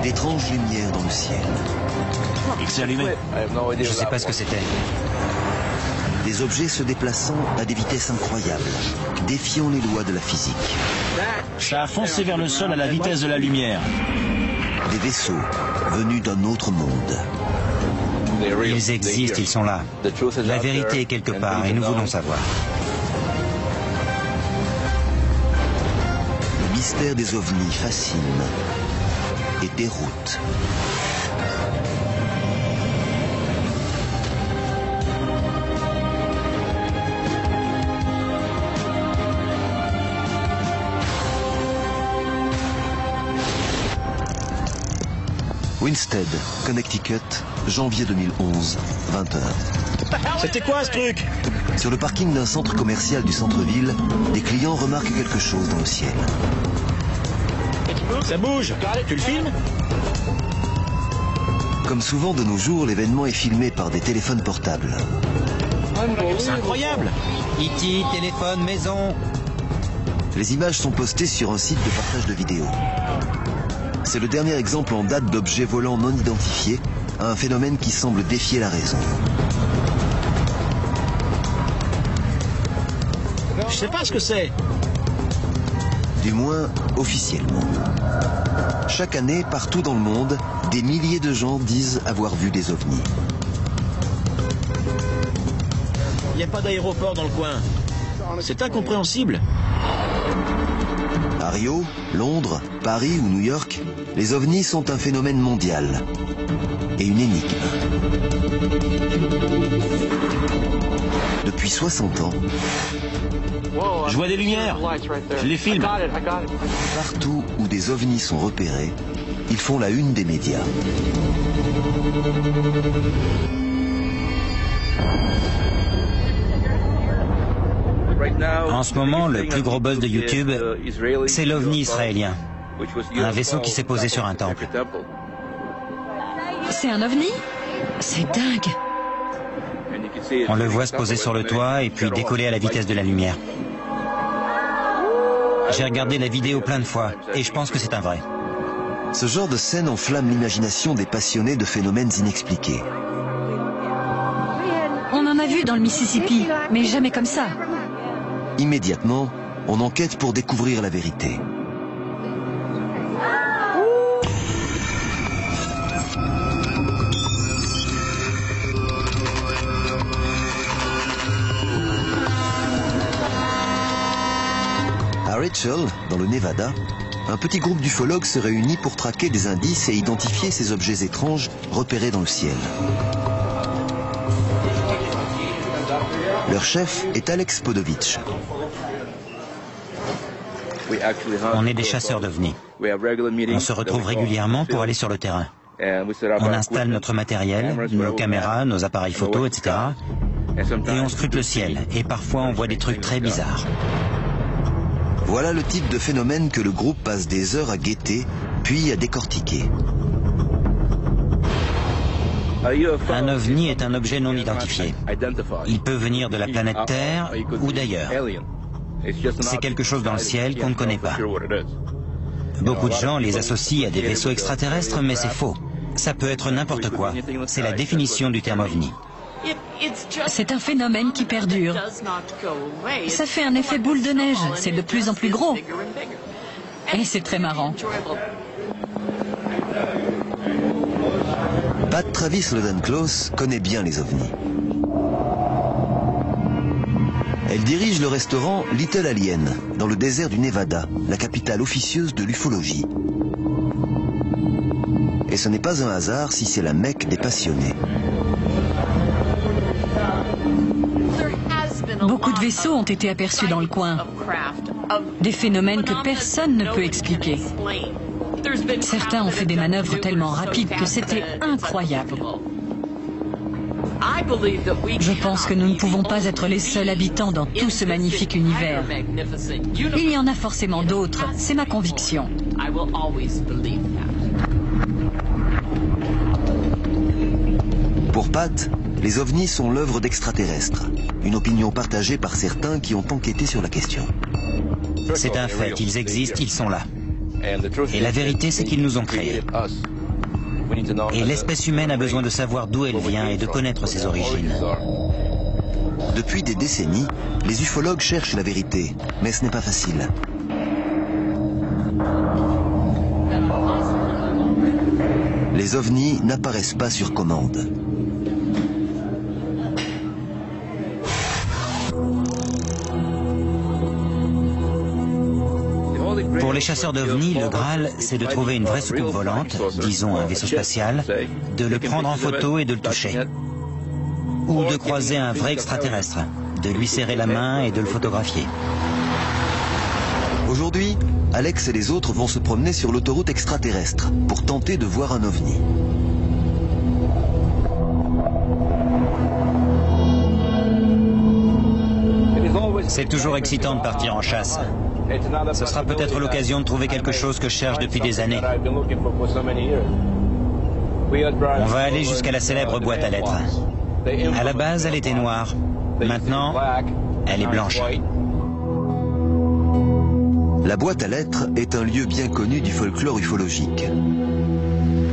d'étranges lumières dans le ciel. Il s'est allumé. Je ne sais pas ce que c'était. Des objets se déplaçant à des vitesses incroyables, défiant les lois de la physique. Ça a foncé vers le sol à la vitesse de la lumière. Des vaisseaux venus d'un autre monde. Ils existent, ils sont là. La vérité est quelque part et nous voulons savoir. Le mystère des ovnis fascine et déroute. Winstead, Connecticut, janvier 2011, 20h. C'était quoi ce truc? Sur le parking d'un centre commercial du centre-ville, des clients remarquent quelque chose dans le ciel. Ça bouge. Tu le filmes? Comme souvent de nos jours, l'événement est filmé par des téléphones portables. C'est incroyable. E.T., téléphone, maison. Les images sont postées sur un site de partage de vidéos. C'est le dernier exemple en date d'objets volants non identifiés, un phénomène qui semble défier la raison. Je sais pas ce que c'est. Du moins, officiellement. Chaque année, partout dans le monde, des milliers de gens disent avoir vu des ovnis. Il n'y a pas d'aéroport dans le coin. C'est incompréhensible. À Rio, Londres, Paris ou New York, les ovnis sont un phénomène mondial et une énigme. Depuis 60 ans, Je vois des lumières. Je les filme. partout où des ovnis sont repérés, ils font la une des médias. En ce moment, le plus gros buzz de YouTube, c'est l'OVNI israélien. Un vaisseau qui s'est posé sur un temple. C'est un ovni? C'est dingue. On le voit se poser sur le toit et puis décoller à la vitesse de la lumière. J'ai regardé la vidéo plein de fois et je pense que c'est un vrai. Ce genre de scène enflamme l'imagination des passionnés de phénomènes inexpliqués. On en a vu dans le Mississippi, mais jamais comme ça. Immédiatement, on enquête pour découvrir la vérité. À Rachel, dans le Nevada, un petit groupe d'ufologues se réunit pour traquer des indices et identifier ces objets étranges repérés dans le ciel. Leur chef est Alex Podovitch. On est des chasseurs d'OVNI. On se retrouve régulièrement pour aller sur le terrain. On installe notre matériel, nos caméras, nos appareils photo, etc. Et on scrute le ciel. Et parfois on voit des trucs très bizarres. Voilà le type de phénomène que le groupe passe des heures à guetter, puis à décortiquer. Un OVNI est un objet non identifié. Il peut venir de la planète Terre ou d'ailleurs. C'est quelque chose dans le ciel qu'on ne connaît pas. Beaucoup de gens les associent à des vaisseaux extraterrestres, mais c'est faux. Ça peut être n'importe quoi. C'est la définition du terme OVNI. C'est un phénomène qui perdure. Ça fait un effet boule de neige, c'est de plus en plus gros. Et c'est très marrant. Pat Travis Lodenclos connaît bien les ovnis. Elle dirige le restaurant Little Alien, dans le désert du Nevada, la capitale officieuse de l'ufologie. Et ce n'est pas un hasard si c'est la Mecque des passionnés. Beaucoup de vaisseaux ont été aperçus dans le coin. Des phénomènes que personne ne peut expliquer. Certains ont fait des manœuvres tellement rapides que c'était incroyable. Je pense que nous ne pouvons pas être les seuls habitants dans tout ce magnifique univers. Il y en a forcément d'autres, c'est ma conviction. Pour Pat, les ovnis sont l'œuvre d'extraterrestres. Une opinion partagée par certains qui ont enquêté sur la question. C'est un fait, ils existent, ils sont là. Et la vérité, c'est qu'ils nous ont créés. Et l'espèce humaine a besoin de savoir d'où elle vient et de connaître ses origines. Depuis des décennies, les ufologues cherchent la vérité, mais ce n'est pas facile. Les ovnis n'apparaissent pas sur commande. Pour les chasseurs d'ovnis, le Graal, c'est de trouver une vraie soucoupe volante, disons un vaisseau spatial, de le prendre en photo et de le toucher. Ou de croiser un vrai extraterrestre, de lui serrer la main et de le photographier. Aujourd'hui, Alex et les autres vont se promener sur l'autoroute extraterrestre pour tenter de voir un ovni. C'est toujours excitant de partir en chasse. Ce sera peut-être l'occasion de trouver quelque chose que je cherche depuis des années. On va aller jusqu'à la célèbre boîte à lettres. À la base, elle était noire. Maintenant, elle est blanche. La boîte à lettres est un lieu bien connu du folklore ufologique.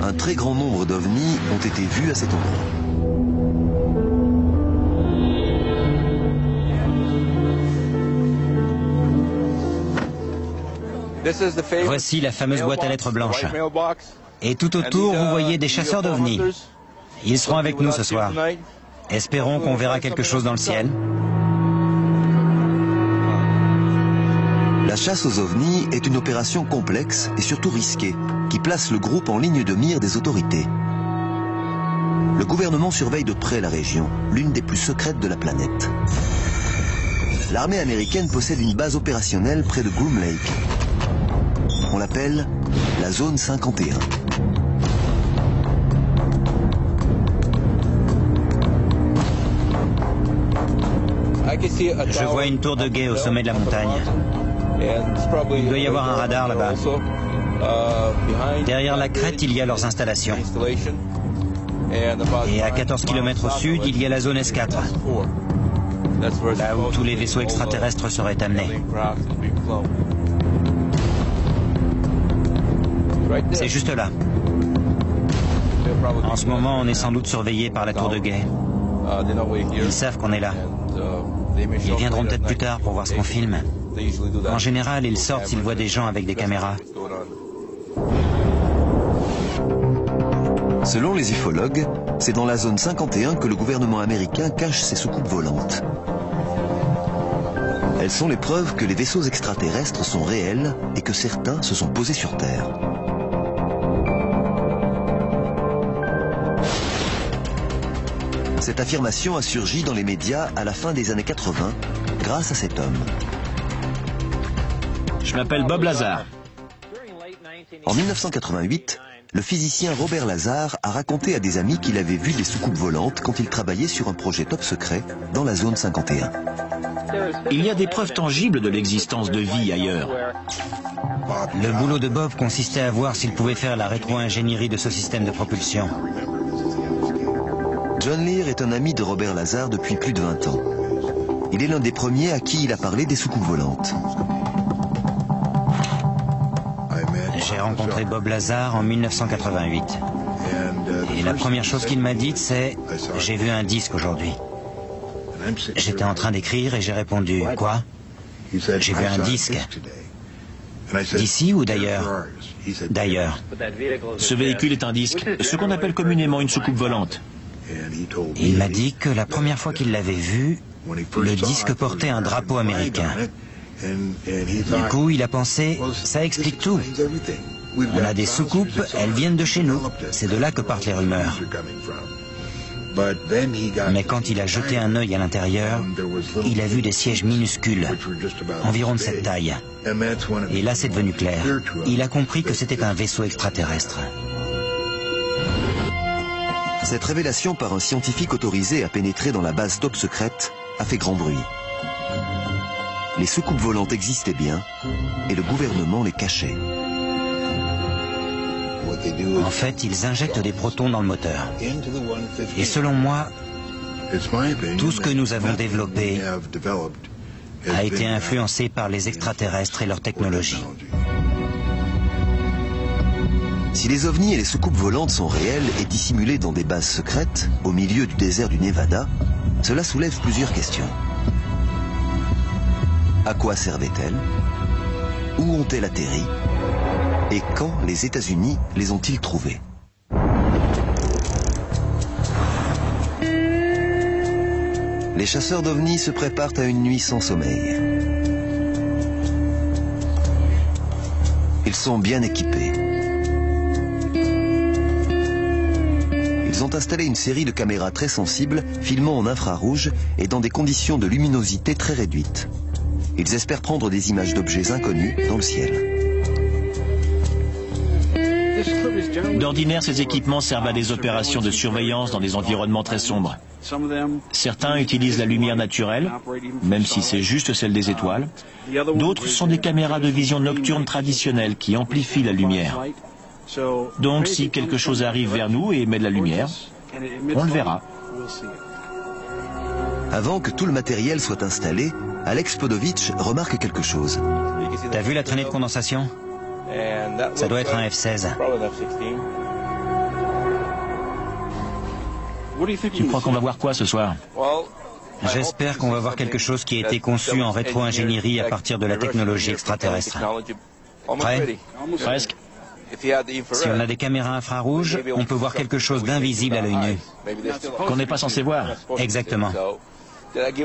Un très grand nombre d'ovnis ont été vus à cet endroit. Voici la fameuse boîte à lettres blanche. Et tout autour, vous voyez des chasseurs d'ovnis. Ils seront avec nous ce soir. Espérons qu'on verra quelque chose dans le ciel. La chasse aux ovnis est une opération complexe et surtout risquée, qui place le groupe en ligne de mire des autorités. Le gouvernement surveille de près la région, l'une des plus secrètes de la planète. L'armée américaine possède une base opérationnelle près de Groom Lake. On l'appelle la zone 51. Je vois une tour de guet au sommet de la montagne. Il doit y avoir un radar là-bas. Derrière la crête, il y a leurs installations. Et à 14 km au sud, il y a la zone S4. Là où tous les vaisseaux extraterrestres seraient amenés. C'est juste là. En ce moment, on est sans doute surveillé par la tour de guet. Ils savent qu'on est là. Ils viendront peut-être plus tard pour voir ce qu'on filme. En général, ils sortent s'ils voient des gens avec des caméras. Selon les ufologues, c'est dans la zone 51 que le gouvernement américain cache ses soucoupes volantes. Elles sont les preuves que les vaisseaux extraterrestres sont réels et que certains se sont posés sur Terre. Cette affirmation a surgi dans les médias à la fin des années 80 grâce à cet homme. Je m'appelle Bob Lazar. En 1988, le physicien Robert Lazar a raconté à des amis qu'il avait vu des soucoupes volantes quand il travaillait sur un projet top secret dans la zone 51. Il y a des preuves tangibles de l'existence de vie ailleurs. Le boulot de Bob consistait à voir s'il pouvait faire la rétro-ingénierie de ce système de propulsion. John Lear est un ami de Robert Lazar depuis plus de 20 ans. Il est l'un des premiers à qui il a parlé des soucoupes volantes. J'ai rencontré Bob Lazar en 1988. Et la première chose qu'il m'a dite, c'est « J'ai vu un disque aujourd'hui ». J'étais en train d'écrire et j'ai répondu « Quoi ?» J'ai vu un disque. D'ici ou d'ailleurs? D'ailleurs. Ce véhicule est un disque, ce qu'on appelle communément une soucoupe volante. Il m'a dit que la première fois qu'il l'avait vu, le disque portait un drapeau américain. Du coup, il a pensé, ça explique tout. On a des soucoupes, elles viennent de chez nous. C'est de là que partent les rumeurs. Mais quand il a jeté un œil à l'intérieur, il a vu des sièges minuscules, environ de cette taille. Et là, c'est devenu clair. Il a compris que c'était un vaisseau extraterrestre. Cette révélation par un scientifique autorisé à pénétrer dans la base top secrète a fait grand bruit. Les soucoupes volantes existaient bien et le gouvernement les cachait. En fait, ils injectent des protons dans le moteur. Et selon moi, tout ce que nous avons développé a été influencé par les extraterrestres et leur technologie. Si les ovnis et les soucoupes volantes sont réels et dissimulés dans des bases secrètes, au milieu du désert du Nevada, cela soulève plusieurs questions. À quoi servaient-elles? Où ont-elles atterri? Et quand les États-Unis les ont-ils trouvées? Les chasseurs d'ovnis se préparent à une nuit sans sommeil. Ils sont bien équipés. Ils ont installé une série de caméras très sensibles, filmant en infrarouge et dans des conditions de luminosité très réduites. Ils espèrent prendre des images d'objets inconnus dans le ciel. D'ordinaire, ces équipements servent à des opérations de surveillance dans des environnements très sombres. Certains utilisent la lumière naturelle, même si c'est juste celle des étoiles. D'autres sont des caméras de vision nocturne traditionnelles qui amplifient la lumière. Donc si quelque chose arrive vers nous et émet de la lumière, on le verra. Avant que tout le matériel soit installé, Alex Podovitch remarque quelque chose. T'as vu la traînée de condensation? Ça doit être un F-16. Tu crois qu'on va voir quoi ce soir? J'espère qu'on va voir quelque chose qui a été conçu en rétro-ingénierie à partir de la technologie extraterrestre. Prêt? Presque. Si on a des caméras infrarouges, on peut voir quelque chose d'invisible à l'œil nu. Qu'on n'est pas censé voir. Exactement.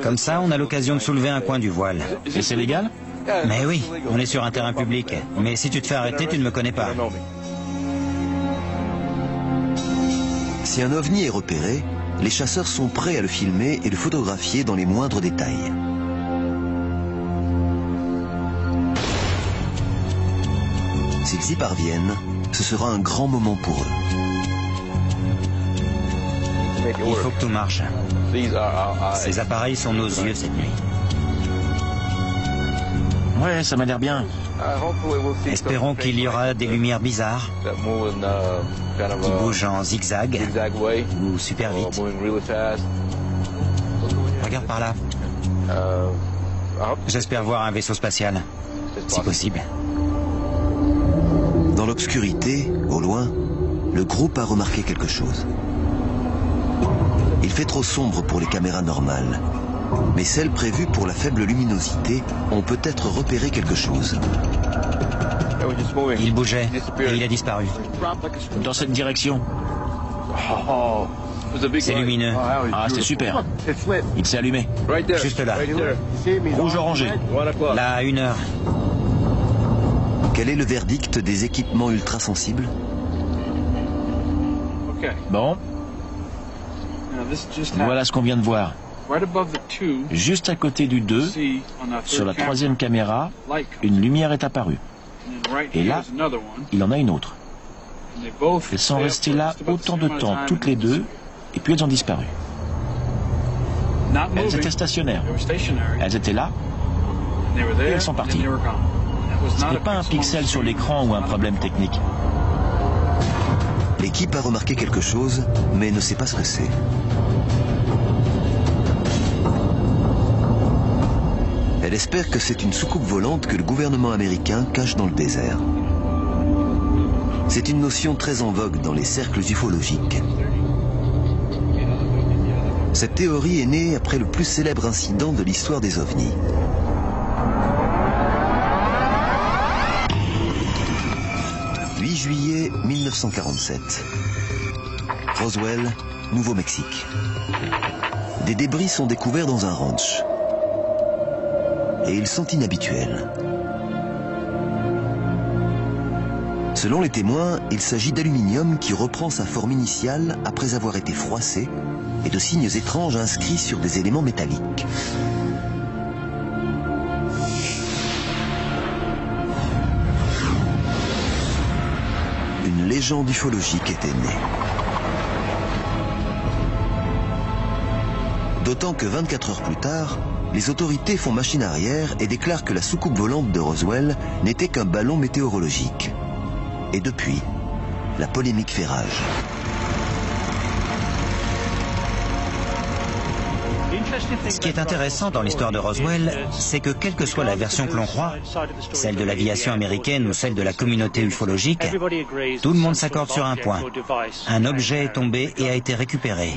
Comme ça, on a l'occasion de soulever un coin du voile. Et c'est légal? Mais oui, on est sur un terrain public. Mais si tu te fais arrêter, tu ne me connais pas. Si un ovni est repéré, les chasseurs sont prêts à le filmer et le photographier dans les moindres détails. S'ils y parviennent, ce sera un grand moment pour eux. Il faut que tout marche. Ces appareils sont nos yeux cette nuit. Ouais, ça m'a l'air bien. Espérons qu'il y aura des lumières bizarres qui bougent en zigzag ou super vite. Regarde par là. J'espère voir un vaisseau spatial, si possible. Dans l'obscurité, au loin, le groupe a remarqué quelque chose. Il fait trop sombre pour les caméras normales, mais celles prévues pour la faible luminosité ont peut-être repéré quelque chose. Il bougeait et il a disparu. Dans cette direction. C'est lumineux. Ah, c'est super. Il s'est allumé. Juste là. Rouge orangé. Là, à 1 heure. Quel est le verdict des équipements ultrasensibles? Bon. Voilà ce qu'on vient de voir. Juste à côté du 2, sur la 3e caméra, une lumière est apparue. Et là, il en a une autre. Elles sont restées là autant de temps, toutes les deux, et puis elles ont disparu. Elles étaient stationnaires. Elles étaient là, et elles sont parties. Ce n'est pas un pixel sur l'écran ou un problème technique. L'équipe a remarqué quelque chose, mais ne sait pas ce que c'est. Elle espère que c'est une soucoupe volante que le gouvernement américain cache dans le désert. C'est une notion très en vogue dans les cercles ufologiques. Cette théorie est née après le plus célèbre incident de l'histoire des ovnis. « 8 juillet 1947. Roswell, Nouveau-Mexique. Des débris sont découverts dans un ranch. Et ils sont inhabituels. Selon les témoins, il s'agit d'aluminium qui reprend sa forme initiale après avoir été froissé et de signes étranges inscrits sur des éléments métalliques. Une légende ufologique était née. D'autant que 24 heures plus tard, les autorités font machine arrière et déclarent que la soucoupe volante de Roswell n'était qu'un ballon météorologique. Et depuis, la polémique fait rage. Ce qui est intéressant dans l'histoire de Roswell, c'est que quelle que soit la version que l'on croit, celle de l'aviation américaine ou celle de la communauté ufologique, tout le monde s'accorde sur un point. Un objet est tombé et a été récupéré.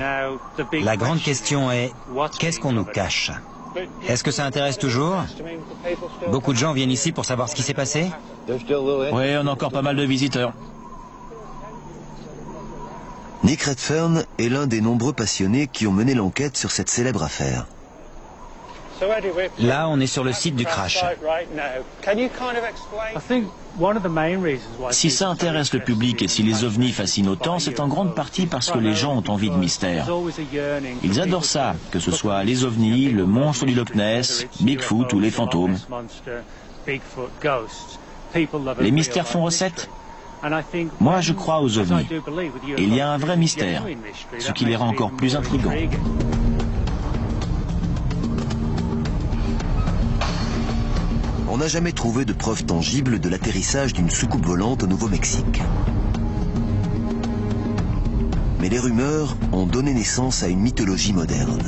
La grande question est, qu'est-ce qu'on nous cache? Est-ce que ça intéresse toujours? Beaucoup de gens viennent ici pour savoir ce qui s'est passé? Oui, on a encore pas mal de visiteurs. Nick Redfern est l'un des nombreux passionnés qui ont mené l'enquête sur cette célèbre affaire. Là, on est sur le site du crash. Si ça intéresse le public et si les ovnis fascinent autant, c'est en grande partie parce que les gens ont envie de mystère. Ils adorent ça, que ce soit les ovnis, le monstre du Loch Ness, Bigfoot ou les fantômes. Les mystères font recette. Moi, je crois aux ovnis. Et il y a un vrai mystère, ce qui les rend encore plus intrigants. On n'a jamais trouvé de preuves tangibles de l'atterrissage d'une soucoupe volante au Nouveau-Mexique. Mais les rumeurs ont donné naissance à une mythologie moderne.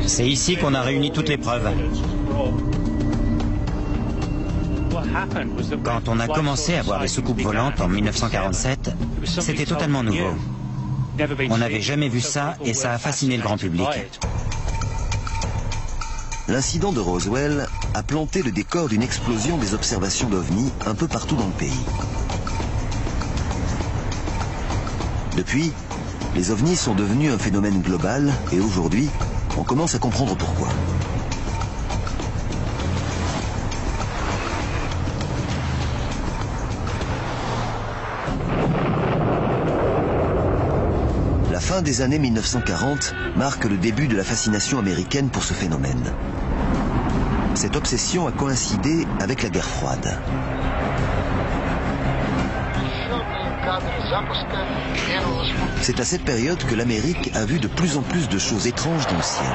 C'est ici qu'on a réuni toutes les preuves. Quand on a commencé à voir des soucoupes volantes en 1947, c'était totalement nouveau. On n'avait jamais vu ça et ça a fasciné le grand public. L'incident de Roswell a planté le décor d'une explosion des observations d'OVNI un peu partout dans le pays. Depuis, les ovnis sont devenus un phénomène global et aujourd'hui, on commence à comprendre pourquoi. La fin des années 1940 marque le début de la fascination américaine pour ce phénomène. Cette obsession a coïncidé avec la guerre froide. C'est à cette période que l'Amérique a vu de plus en plus de choses étranges dans le ciel.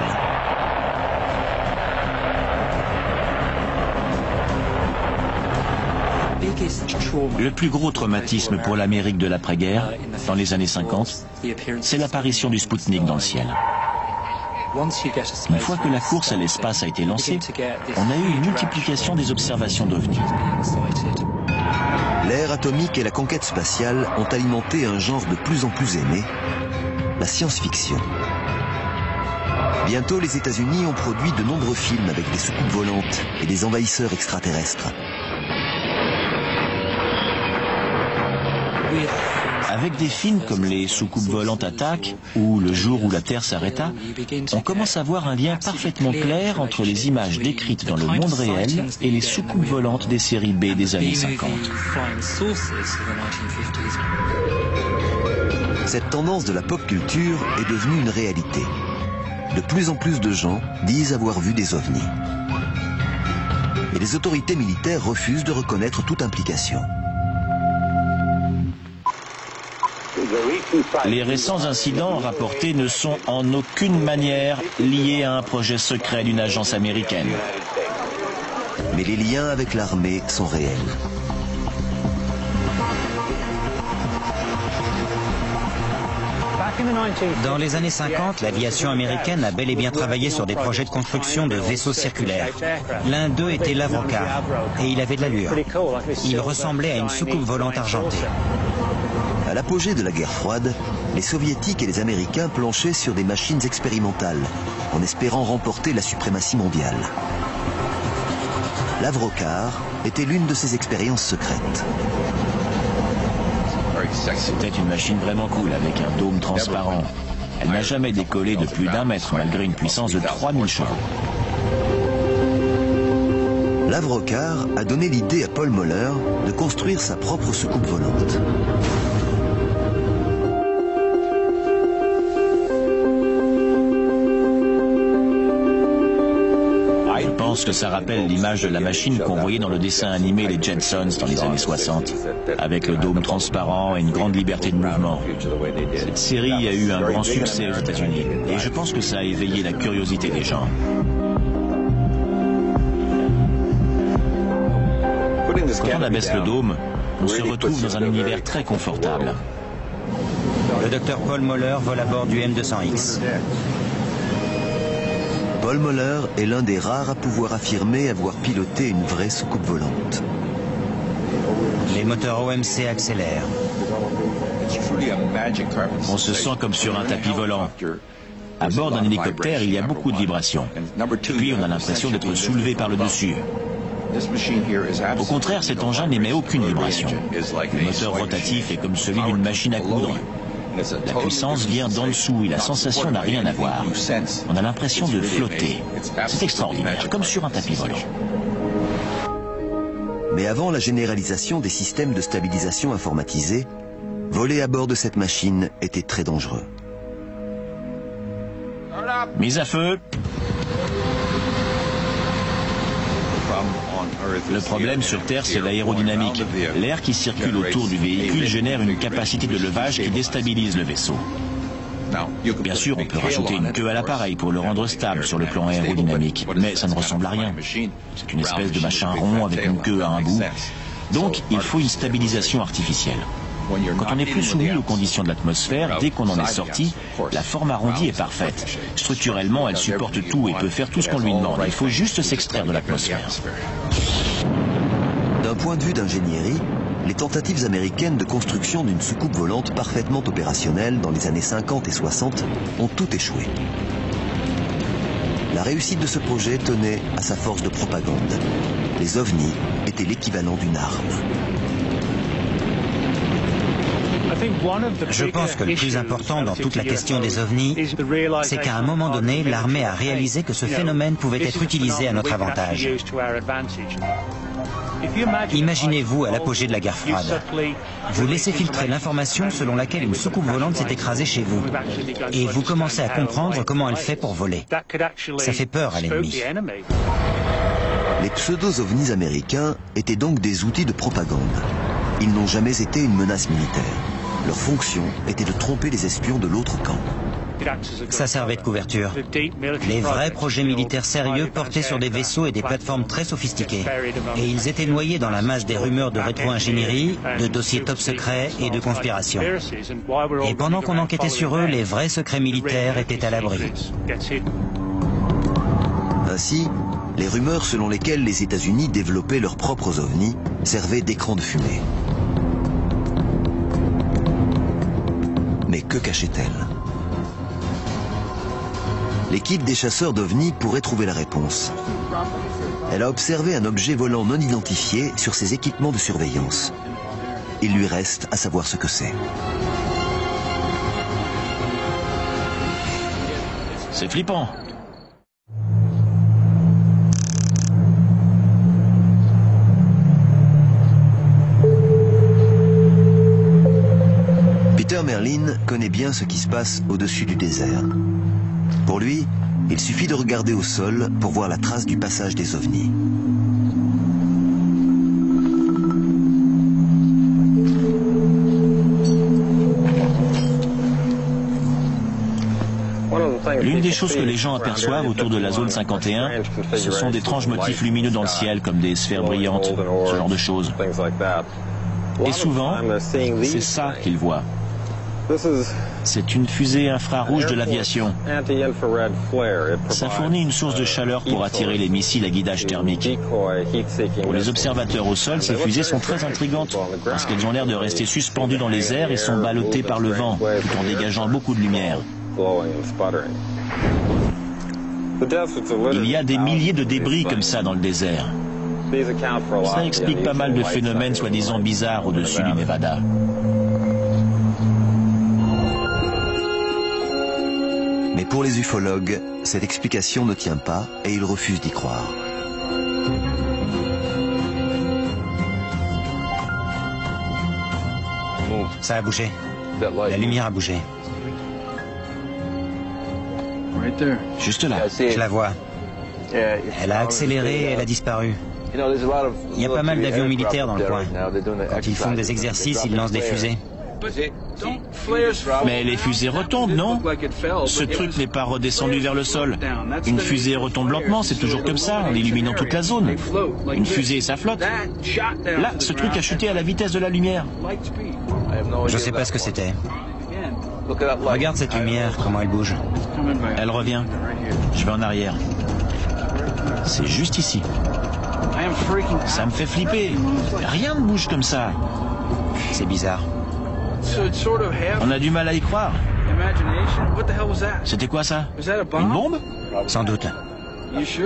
Le plus gros traumatisme pour l'Amérique de l'après-guerre, dans les années 50, c'est l'apparition du Spoutnik dans le ciel. Une fois que la course à l'espace a été lancée, on a eu une multiplication des observations d'OVNI. L'ère atomique et la conquête spatiale ont alimenté un genre de plus en plus aimé, la science-fiction. Bientôt, les États-Unis ont produit de nombreux films avec des soucoupes volantes et des envahisseurs extraterrestres. Avec des films comme Les soucoupes volantes attaquent ou Le jour où la Terre s'arrêta, on commence à voir un lien parfaitement clair entre les images décrites dans le monde réel et les soucoupes volantes des séries B des années 50. Cette tendance de la pop culture est devenue une réalité. De plus en plus de gens disent avoir vu des ovnis. Et les autorités militaires refusent de reconnaître toute implication. Les récents incidents rapportés ne sont en aucune manière liés à un projet secret d'une agence américaine. Mais les liens avec l'armée sont réels. Dans les années 50, l'aviation américaine a bel et bien travaillé sur des projets de construction de vaisseaux circulaires. L'un d'eux était l'Avrocar, et il avait de l'allure. Il ressemblait à une soucoupe volante argentée. À l'apogée de la guerre froide, les Soviétiques et les Américains planchaient sur des machines expérimentales, en espérant remporter la suprématie mondiale. L'Avrocar était l'une de ces expériences secrètes. C'était une machine vraiment cool avec un dôme transparent. Elle n'a jamais décollé de plus d'1 mètre malgré une puissance de 3000 chevaux. L'Avrocar a donné l'idée à Paul Moller de construire sa propre soucoupe volante. Je pense que ça rappelle l'image de la machine qu'on voyait dans le dessin animé Les Jetsons dans les années 60, avec le dôme transparent et une grande liberté de mouvement. Cette série a eu un grand succès aux États-Unis et je pense que ça a éveillé la curiosité des gens. Quand on abaisse le dôme, on se retrouve dans un univers très confortable. Le docteur Paul Moeller vole à bord du M200X. Paul Moeller est l'un des rares à pouvoir affirmer avoir piloté une vraie soucoupe volante. Les moteurs OMC accélèrent. On se sent comme sur un tapis volant. À bord d'un hélicoptère, il y a beaucoup de vibrations. Et puis, on a l'impression d'être soulevé par le dessus. Au contraire, cet engin n'émet aucune vibration. Le moteur rotatif est comme celui d'une machine à coudre. La puissance vient d'en dessous et la sensation n'a rien à voir. On a l'impression de flotter. C'est extraordinaire, comme sur un tapis volant. Mais avant la généralisation des systèmes de stabilisation informatisés, voler à bord de cette machine était très dangereux. Mise à feu. Le problème sur Terre, c'est l'aérodynamique. L'air qui circule autour du véhicule génère une capacité de levage qui déstabilise le vaisseau. Bien sûr, on peut rajouter une queue à l'appareil pour le rendre stable sur le plan aérodynamique, mais ça ne ressemble à rien. C'est une espèce de machin rond avec une queue à un bout. Donc, il faut une stabilisation artificielle. Quand on n'est plus soumis aux conditions de l'atmosphère, dès qu'on en est sorti, la forme arrondie est parfaite. Structurellement, elle supporte tout et peut faire tout ce qu'on lui demande. Il faut juste s'extraire de l'atmosphère. D'un point de vue d'ingénierie, les tentatives américaines de construction d'une soucoupe volante parfaitement opérationnelle dans les années 50 et 60 ont toutes échoué. La réussite de ce projet tenait à sa force de propagande. Les ovnis étaient l'équivalent d'une arme. Je pense que le plus important dans toute la question des ovnis, c'est qu'à un moment donné, l'armée a réalisé que ce phénomène pouvait être utilisé à notre avantage. Imaginez-vous à l'apogée de la guerre froide. Vous laissez filtrer l'information selon laquelle une soucoupe volante s'est écrasée chez vous. Et vous commencez à comprendre comment elle fait pour voler. Ça fait peur à l'ennemi. Les pseudo-ovnis américains étaient donc des outils de propagande. Ils n'ont jamais été une menace militaire. Leur fonction était de tromper les espions de l'autre camp. Ça servait de couverture. Les vrais projets militaires sérieux portaient sur des vaisseaux et des plateformes très sophistiquées. Et ils étaient noyés dans la masse des rumeurs de rétro-ingénierie, de dossiers top secrets et de conspiration. Et pendant qu'on enquêtait sur eux, les vrais secrets militaires étaient à l'abri. Ainsi, les rumeurs selon lesquelles les États-Unis développaient leurs propres ovnis servaient d'écran de fumée. Mais que cachait-elle ? L'équipe des chasseurs d'ovnis pourrait trouver la réponse. Elle a observé un objet volant non identifié sur ses équipements de surveillance. Il lui reste à savoir ce que c'est. C'est flippant. Peter Merlin connaît bien ce qui se passe au-dessus du désert. Pour lui, il suffit de regarder au sol pour voir la trace du passage des ovnis. L'une des choses que les gens aperçoivent autour de la zone 51, ce sont d'étranges motifs lumineux dans le ciel, comme des sphères brillantes, ce genre de choses. Et souvent, c'est ça qu'ils voient. C'est une fusée infrarouge de l'aviation. Ça fournit une source de chaleur pour attirer les missiles à guidage thermique. Pour les observateurs au sol, ces fusées sont très intrigantes parce qu'elles ont l'air de rester suspendues dans les airs et sont ballottées par le vent, tout en dégageant beaucoup de lumière. Il y a des milliers de débris comme ça dans le désert. Ça explique pas mal de phénomènes soi-disant bizarres au-dessus du Nevada. Mais pour les ufologues, cette explication ne tient pas et ils refusent d'y croire. Ça a bougé. La lumière a bougé. Juste là. Je la vois. Elle a accéléré et elle a disparu. Il y a pas mal d'avions militaires dans le coin. Quand ils font des exercices, ils lancent des fusées. Mais les fusées retombent, non? Ce truc n'est pas redescendu vers le sol. Une fusée retombe lentement, c'est toujours comme ça, en illuminant toute la zone. Une fusée, ça flotte. Là, ce truc a chuté à la vitesse de la lumière. Je ne sais pas ce que c'était. Regarde cette lumière, comment elle bouge. Elle revient. Je vais en arrière. C'est juste ici. Ça me fait flipper. Rien ne bouge comme ça. C'est bizarre. On a du mal à y croire. C'était quoi ça? Une bombe? Sans doute.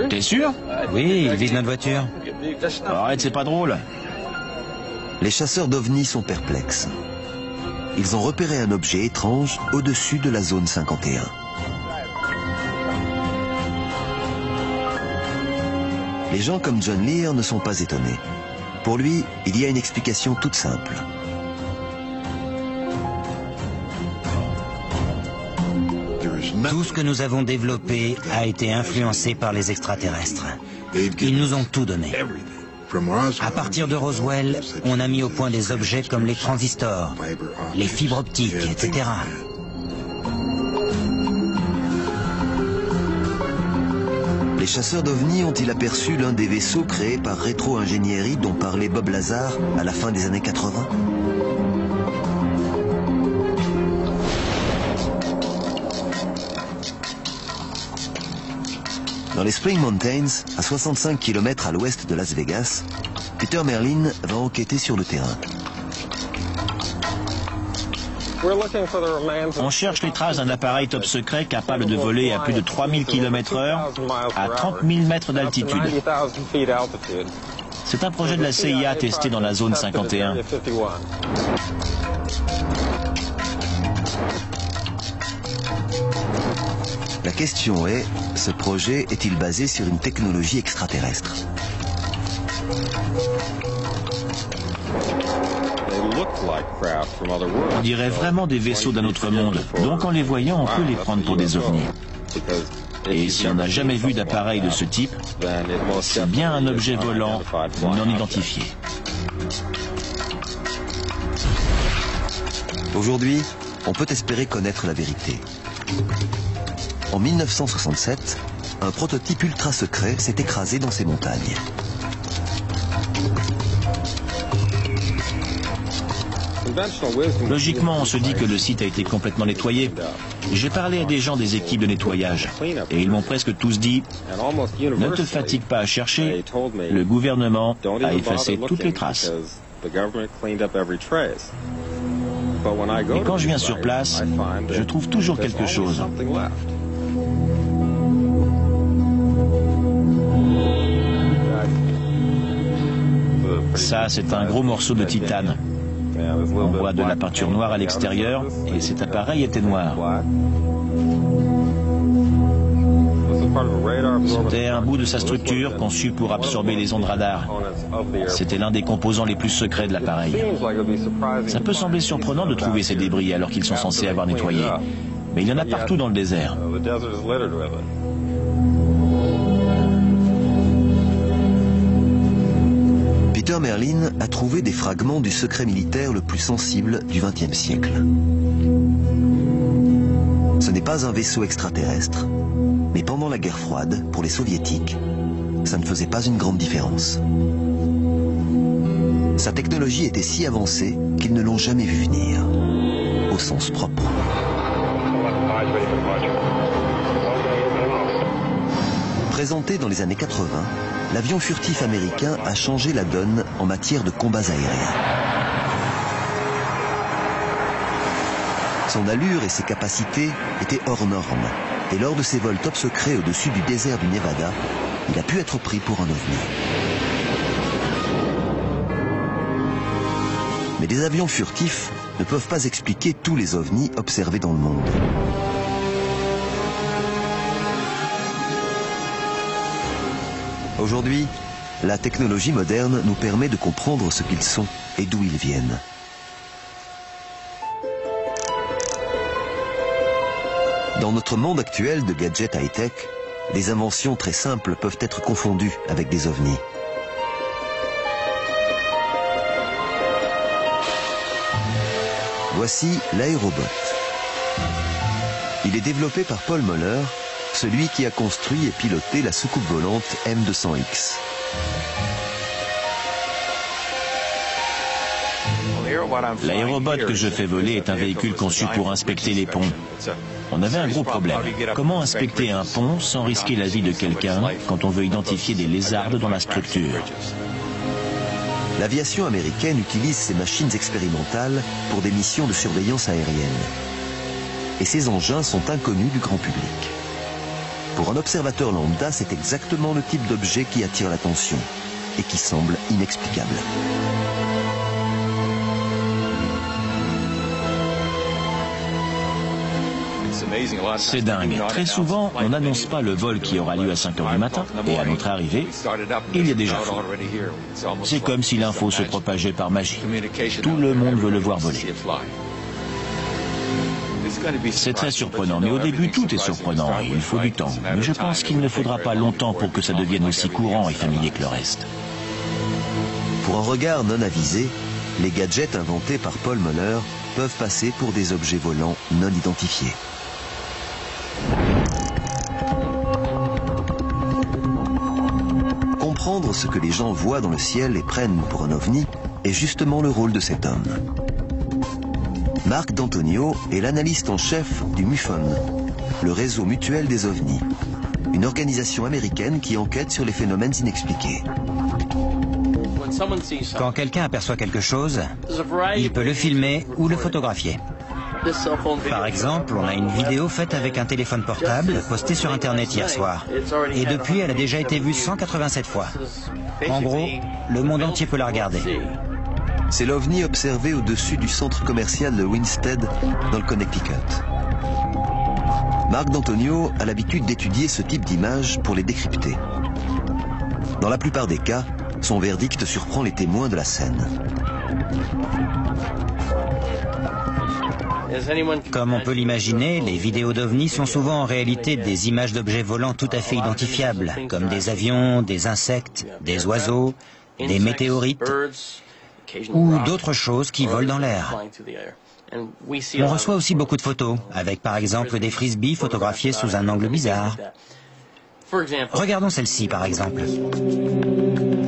T'es sûr? Oui, il vise notre voiture. Arrête, c'est pas drôle. Les chasseurs d'ovnis sont perplexes. Ils ont repéré un objet étrange au-dessus de la zone 51. Les gens comme John Lear ne sont pas étonnés. Pour lui, il y a une explication toute simple. Tout ce que nous avons développé a été influencé par les extraterrestres. Ils nous ont tout donné. À partir de Roswell, on a mis au point des objets comme les transistors, les fibres optiques, etc. Les chasseurs d'ovnis ont-ils aperçu l'un des vaisseaux créés par rétro-ingénierie dont parlait Bob Lazar à la fin des années 80? Dans les Spring Mountains, à 65 km à l'ouest de Las Vegas, Peter Merlin va enquêter sur le terrain. On cherche les traces d'un appareil top secret capable de voler à plus de 3000 km/h à 30 000 mètres d'altitude. C'est un projet de la CIA testé dans la zone 51. La question est, ce projet est-il basé sur une technologie extraterrestre? On dirait vraiment des vaisseaux d'un autre monde, donc en les voyant, on peut les prendre pour des ovnis. Et si on n'a jamais vu d'appareil de ce type, c'est bien un objet volant non identifié. Aujourd'hui, on peut espérer connaître la vérité. En 1967, un prototype ultra secret s'est écrasé dans ces montagnes. Logiquement, on se dit que le site a été complètement nettoyé. J'ai parlé à des gens des équipes de nettoyage et ils m'ont presque tous dit « Ne te fatigue pas à chercher, le gouvernement a effacé toutes les traces. » Et quand je viens sur place, je trouve toujours quelque chose. Ça, c'est un gros morceau de titane. On voit de la peinture noire à l'extérieur et cet appareil était noir. C'était un bout de sa structure conçu pour absorber les ondes radar. C'était l'un des composants les plus secrets de l'appareil. Ça peut sembler surprenant de trouver ces débris alors qu'ils sont censés avoir nettoyé. Mais il y en a partout dans le désert. Peter Merlin a trouvé des fragments du secret militaire le plus sensible du XXe siècle. Ce n'est pas un vaisseau extraterrestre, mais pendant la guerre froide, pour les soviétiques, ça ne faisait pas une grande différence. Sa technologie était si avancée qu'ils ne l'ont jamais vu venir, au sens propre. Présenté dans les années 80, l'avion furtif américain a changé la donne en matière de combats aériens. Son allure et ses capacités étaient hors normes, et lors de ses vols top secrets au-dessus du désert du Nevada, il a pu être pris pour un ovni. Mais des avions furtifs ne peuvent pas expliquer tous les ovnis observés dans le monde. Aujourd'hui, la technologie moderne nous permet de comprendre ce qu'ils sont et d'où ils viennent. Dans notre monde actuel de gadgets high-tech, des inventions très simples peuvent être confondues avec des ovnis. Voici l'aérobot. Il est développé par Paul Muller, celui qui a construit et piloté la soucoupe volante M200X. L'aérobot que je fais voler est un véhicule conçu pour inspecter les ponts. On avait un gros problème. Comment inspecter un pont sans risquer la vie de quelqu'un quand on veut identifier des lézardes dans la structure? L'aviation américaine utilise ces machines expérimentales pour des missions de surveillance aérienne. Et ces engins sont inconnus du grand public. Pour un observateur lambda, c'est exactement le type d'objet qui attire l'attention et qui semble inexplicable. C'est dingue. Très souvent, on n'annonce pas le vol qui aura lieu à 5 h du matin, et à notre arrivée, il y a déjà fou. C'est comme si l'info se propageait par magie. Tout le monde veut le voir voler. C'est très surprenant, mais au début tout est surprenant, et il faut du temps. Mais je pense qu'il ne faudra pas longtemps pour que ça devienne aussi courant et familier que le reste. Pour un regard non avisé, les gadgets inventés par Paul Muller peuvent passer pour des objets volants non identifiés. Comprendre ce que les gens voient dans le ciel et prennent pour un ovni est justement le rôle de cet homme. Marc D'Antonio est l'analyste en chef du MUFON, le réseau mutuel des ovnis, une organisation américaine qui enquête sur les phénomènes inexpliqués. Quand quelqu'un aperçoit quelque chose, il peut le filmer ou le photographier. Par exemple, on a une vidéo faite avec un téléphone portable postée sur Internet hier soir. Et depuis, elle a déjà été vue 187 fois. En gros, le monde entier peut la regarder. C'est l'OVNI observé au-dessus du centre commercial de Winstead, dans le Connecticut. Marc D'Antonio a l'habitude d'étudier ce type d'images pour les décrypter. Dans la plupart des cas, son verdict surprend les témoins de la scène. Comme on peut l'imaginer, les vidéos d'OVNI sont souvent en réalité des images d'objets volants tout à fait identifiables, comme des avions, des insectes, des oiseaux, des météorites ou d'autres choses qui volent dans l'air. On reçoit aussi beaucoup de photos, avec par exemple des frisbees photographiés sous un angle bizarre. Regardons celle-ci par exemple.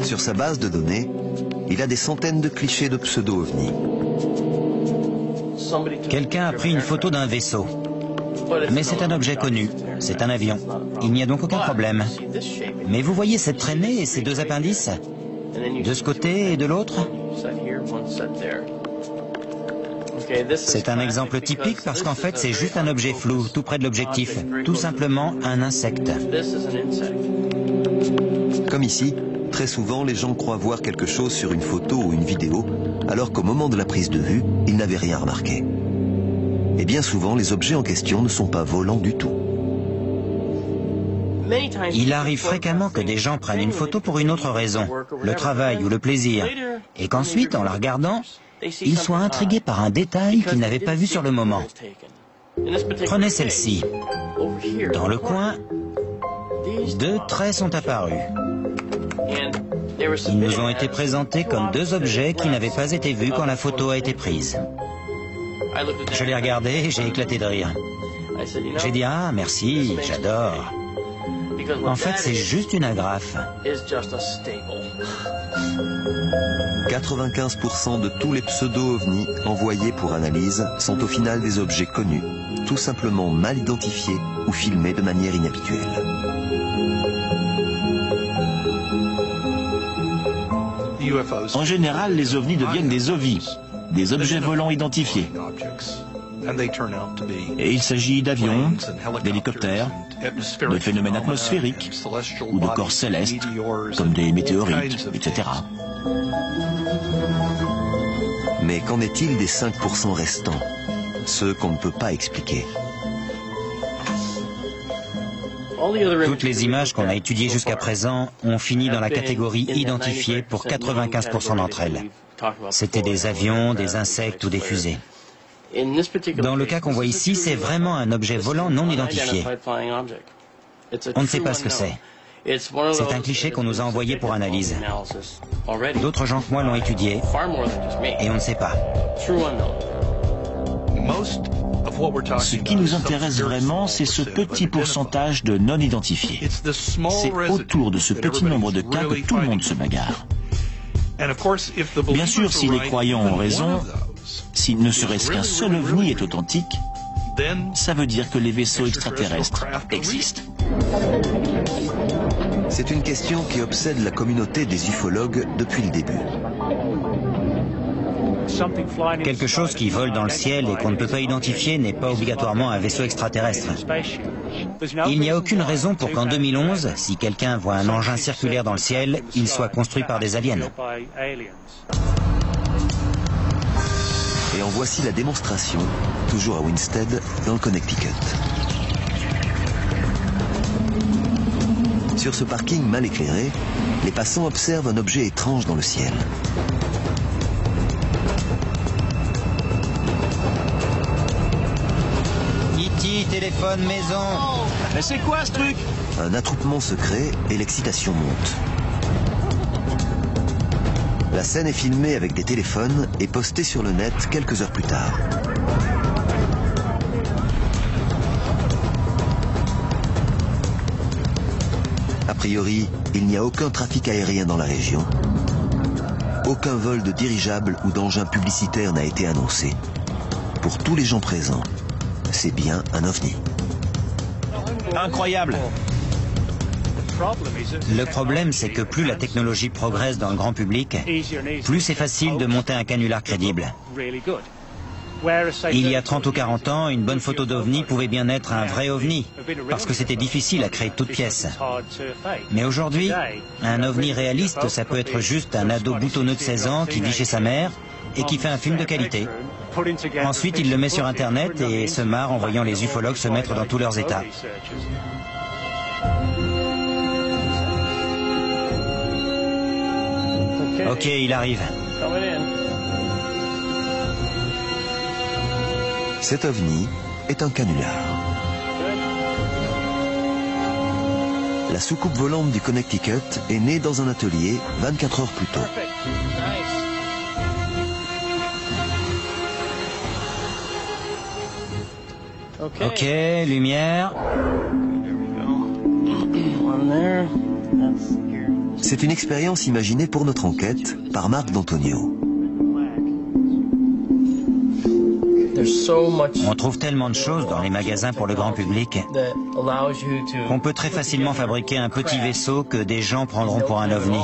Sur sa base de données, il a des centaines de clichés de pseudo-ovnis. Quelqu'un a pris une photo d'un vaisseau. Mais c'est un objet connu, c'est un avion. Il n'y a donc aucun problème. Mais vous voyez cette traînée et ces deux appendices? De ce côté et de l'autre? C'est un exemple typique parce qu'en fait c'est juste un objet flou, tout près de l'objectif. Tout simplement un insecte. Comme ici, très souvent les gens croient voir quelque chose sur une photo ou une vidéo, alors qu'au moment de la prise de vue, ils n'avaient rien remarqué. Et bien souvent, les objets en question ne sont pas volants du tout. Il arrive fréquemment que des gens prennent une photo pour une autre raison, le travail ou le plaisir, et qu'ensuite, en la regardant, ils soient intrigués par un détail qu'ils n'avaient pas vu sur le moment. Prenez celle-ci. Dans le coin, deux traits sont apparus. Ils nous ont été présentés comme deux objets qui n'avaient pas été vus quand la photo a été prise. Je l'ai regardé et j'ai éclaté de rire. J'ai dit « Ah, merci, j'adore ». En fait, c'est juste une agrafe. 95% de tous les pseudo-ovnis envoyés pour analyse sont au final des objets connus, tout simplement mal identifiés ou filmés de manière inhabituelle. En général, les ovnis deviennent des ovis, des objets volants identifiés. Et il s'agit d'avions, d'hélicoptères, de phénomènes atmosphériques ou de corps célestes, comme des météorites, etc. Mais qu'en est-il des 5% restants, ceux qu'on ne peut pas expliquer? Toutes les images qu'on a étudiées jusqu'à présent ont fini dans la catégorie identifiée pour 95% d'entre elles. C'était des avions, des insectes ou des fusées. Dans le cas qu'on voit ici, c'est vraiment un objet volant non identifié. On ne sait pas ce que c'est. C'est un cliché qu'on nous a envoyé pour analyse. D'autres gens que moi l'ont étudié et on ne sait pas. Ce qui nous intéresse vraiment, c'est ce petit pourcentage de non identifiés. C'est autour de ce petit nombre de cas que tout le monde se bagarre. Bien sûr, si les croyants ont raison, si ne serait-ce qu'un seul ovni est authentique, ça veut dire que les vaisseaux extraterrestres existent. C'est une question qui obsède la communauté des ufologues depuis le début. Quelque chose qui vole dans le ciel et qu'on ne peut pas identifier n'est pas obligatoirement un vaisseau extraterrestre. Il n'y a aucune raison pour qu'en 2011, si quelqu'un voit un engin circulaire dans le ciel, il soit construit par des aliens. Et en voici la démonstration, toujours à Winstead, dans le Connecticut. Sur ce parking mal éclairé, les passants observent un objet étrange dans le ciel. E.T. téléphone maison. Mais c'est quoi ce truc? Un attroupement se crée et l'excitation monte. La scène est filmée avec des téléphones et postée sur le net quelques heures plus tard. A priori, il n'y a aucun trafic aérien dans la région. Aucun vol de dirigeables ou d'engins publicitaires n'a été annoncé. Pour tous les gens présents, c'est bien un ovni. Incroyable! Le problème, c'est que plus la technologie progresse dans le grand public, plus c'est facile de monter un canular crédible. Il y a 30 ou 40 ans, une bonne photo d'ovni pouvait bien être un vrai ovni, parce que c'était difficile à créer de toutes pièces. Mais aujourd'hui, un ovni réaliste, ça peut être juste un ado boutonneux de 16 ans qui vit chez sa mère et qui fait un film de qualité. Ensuite, il le met sur Internet et se marre en voyant les ufologues se mettre dans tous leurs états. Ok, il arrive. Cet ovni est un canular. La soucoupe volante du Connecticut est née dans un atelier 24 heures plus tôt. Ok, lumière. C'est une expérience imaginée pour notre enquête par Marc D'Antonio. On trouve tellement de choses dans les magasins pour le grand public qu'on peut très facilement fabriquer un petit vaisseau que des gens prendront pour un ovni.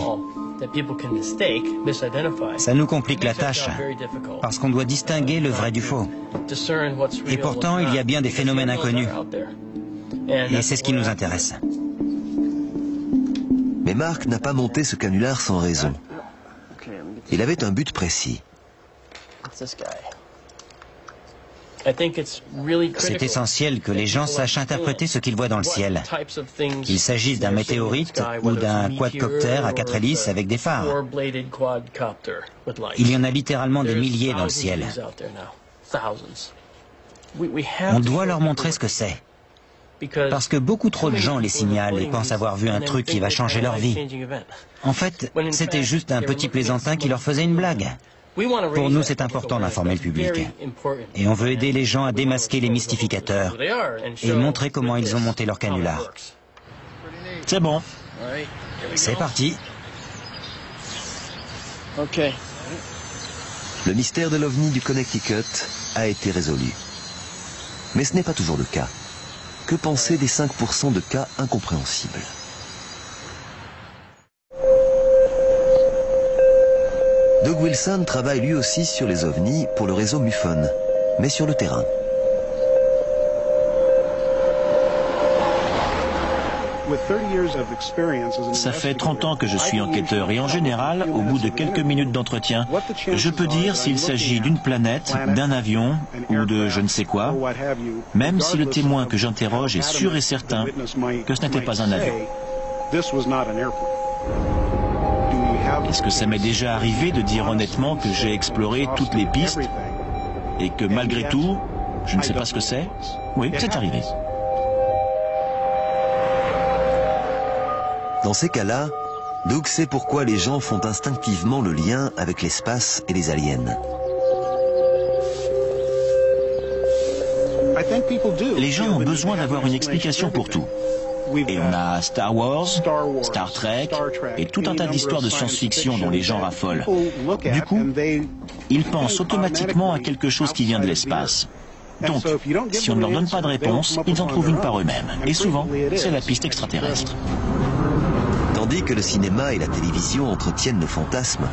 Ça nous complique la tâche, parce qu'on doit distinguer le vrai du faux. Et pourtant, il y a bien des phénomènes inconnus. Et c'est ce qui nous intéresse. Mais Marc n'a pas monté ce canular sans raison. Il avait un but précis. C'est essentiel que les gens sachent interpréter ce qu'ils voient dans le ciel, qu'il s'agisse d'un météorite ou d'un quadcoptère à 4 hélices avec des phares. Il y en a littéralement des milliers dans le ciel. On doit leur montrer ce que c'est, parce que beaucoup trop de gens les signalent et pensent avoir vu un truc qui va changer leur vie. En fait, c'était juste un petit plaisantin qui leur faisait une blague. Pour nous, c'est important d'informer le public. Et on veut aider les gens à démasquer les mystificateurs et montrer comment ils ont monté leur canular. C'est bon. C'est parti. Le mystère de l'OVNI du Connecticut a été résolu. Mais ce n'est pas toujours le cas. Que penser des 5% de cas incompréhensibles? Doug Wilson travaille lui aussi sur les ovnis pour le réseau MUFON, mais sur le terrain. Ça fait 30 ans que je suis enquêteur et en général, au bout de quelques minutes d'entretien, je peux dire s'il s'agit d'une planète, d'un avion ou de je ne sais quoi, même si le témoin que j'interroge est sûr et certain que ce n'était pas un avion. Est-ce que ça m'est déjà arrivé de dire honnêtement que j'ai exploré toutes les pistes et que malgré tout, je ne sais pas ce que c'est? Oui, c'est arrivé. Dans ces cas-là, Doug sait pourquoi les gens font instinctivement le lien avec l'espace et les aliens. Les gens ont besoin d'avoir une explication pour tout. Et on a Star Wars, Star Trek et tout un tas d'histoires de science-fiction dont les gens raffolent. Du coup, ils pensent automatiquement à quelque chose qui vient de l'espace. Donc, si on ne leur donne pas de réponse, ils en trouvent une par eux-mêmes. Et souvent, c'est la piste extraterrestre. Tandis que le cinéma et la télévision entretiennent nos fantasmes,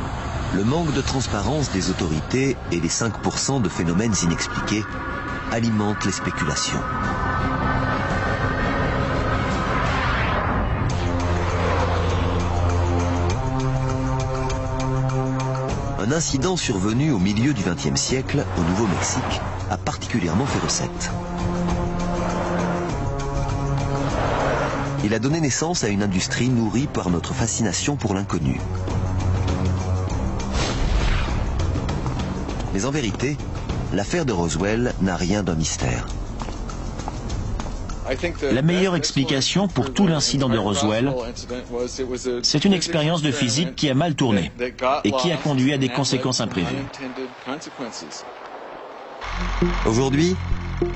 le manque de transparence des autorités et les 5% de phénomènes inexpliqués alimentent les spéculations. Un incident survenu au milieu du XXe siècle, au Nouveau-Mexique, a particulièrement fait recette. Il a donné naissance à une industrie nourrie par notre fascination pour l'inconnu. Mais en vérité, l'affaire de Roswell n'a rien d'un mystère. La meilleure explication pour tout l'incident de Roswell, c'est une expérience de physique qui a mal tourné et qui a conduit à des conséquences imprévues. Aujourd'hui,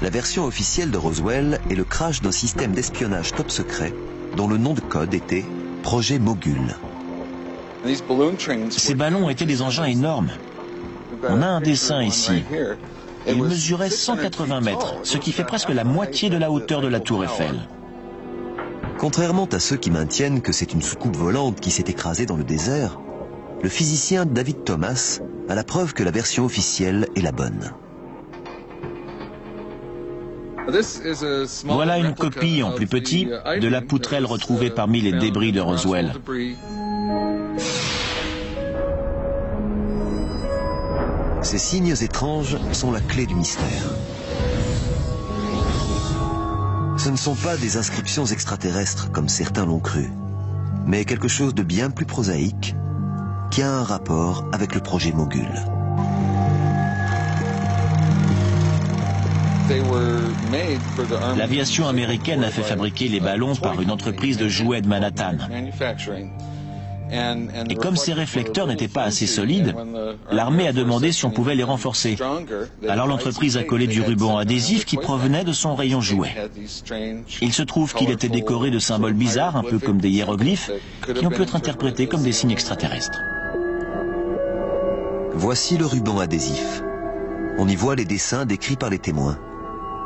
la version officielle de Roswell est le crash d'un système d'espionnage top secret dont le nom de code était Projet Mogul. Ces ballons étaient des engins énormes. On a un dessin ici. Il mesurait 180 mètres, ce qui fait presque la moitié de la hauteur de la tour Eiffel. Contrairement à ceux qui maintiennent que c'est une soucoupe volante qui s'est écrasée dans le désert, le physicien David Thomas a la preuve que la version officielle est la bonne. Voilà une copie en plus petit de la poutrelle retrouvée parmi les débris de Roswell. Ces signes étranges sont la clé du mystère. Ce ne sont pas des inscriptions extraterrestres comme certains l'ont cru, mais quelque chose de bien plus prosaïque qui a un rapport avec le projet Mogul. L'aviation américaine a fait fabriquer les ballons par une entreprise de jouets de Manhattan. Et comme ces réflecteurs n'étaient pas assez solides, l'armée a demandé si on pouvait les renforcer. Alors l'entreprise a collé du ruban adhésif qui provenait de son rayon jouet. Il se trouve qu'il était décoré de symboles bizarres, un peu comme des hiéroglyphes, qui ont pu être interprétés comme des signes extraterrestres. Voici le ruban adhésif. On y voit les dessins décrits par les témoins,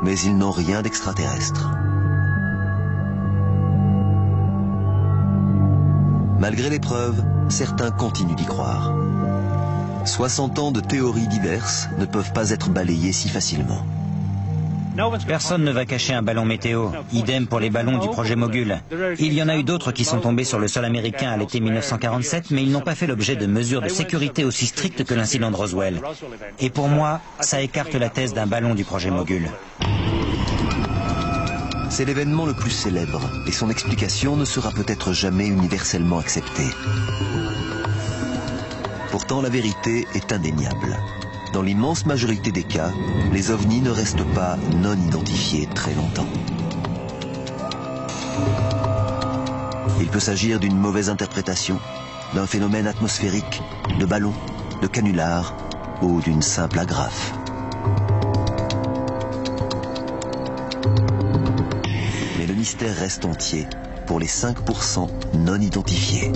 mais ils n'ont rien d'extraterrestre. Malgré les preuves, certains continuent d'y croire. 60 ans de théories diverses ne peuvent pas être balayées si facilement. Personne ne va cacher un ballon météo. Idem pour les ballons du projet Mogul. Il y en a eu d'autres qui sont tombés sur le sol américain à l'été 1947, mais ils n'ont pas fait l'objet de mesures de sécurité aussi strictes que l'incident de Roswell. Et pour moi, ça écarte la thèse d'un ballon du projet Mogul. C'est l'événement le plus célèbre et son explication ne sera peut-être jamais universellement acceptée. Pourtant, la vérité est indéniable. Dans l'immense majorité des cas, les ovnis ne restent pas non identifiés très longtemps. Il peut s'agir d'une mauvaise interprétation, d'un phénomène atmosphérique, de ballon, de canular ou d'une simple agrafe. Mais le mystère reste entier pour les 5% non identifiés.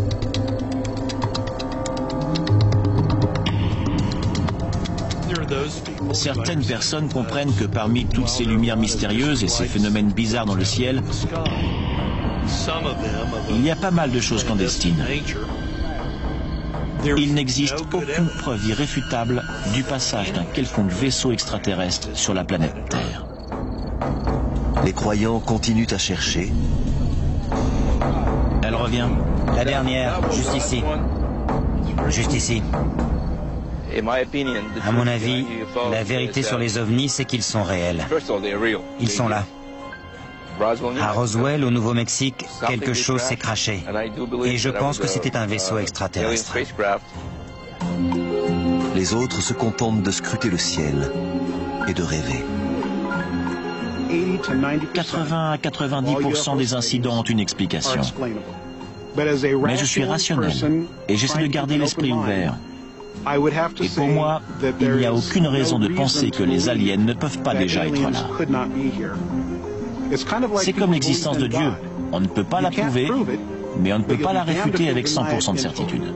Certaines personnes comprennent que parmi toutes ces lumières mystérieuses et ces phénomènes bizarres dans le ciel, il y a pas mal de choses clandestines. Il n'existe aucune preuve irréfutable du passage d'un quelconque vaisseau extraterrestre sur la planète Terre. Les croyants continuent à chercher. Elle revient. La dernière, juste ici. Juste ici. À mon avis, la vérité sur les ovnis, c'est qu'ils sont réels. Ils sont là. À Roswell, au Nouveau-Mexique, quelque chose s'est craché. Et je pense que c'était un vaisseau extraterrestre. Les autres se contentent de scruter le ciel et de rêver. 80 à 90% des incidents ont une explication. Mais je suis rationnel et j'essaie de garder l'esprit ouvert. Et pour moi, il n'y a aucune raison de penser que les aliens ne peuvent pas déjà être là. C'est comme l'existence de Dieu. On ne peut pas la prouver, mais on ne peut pas la réfuter avec 100% de certitude.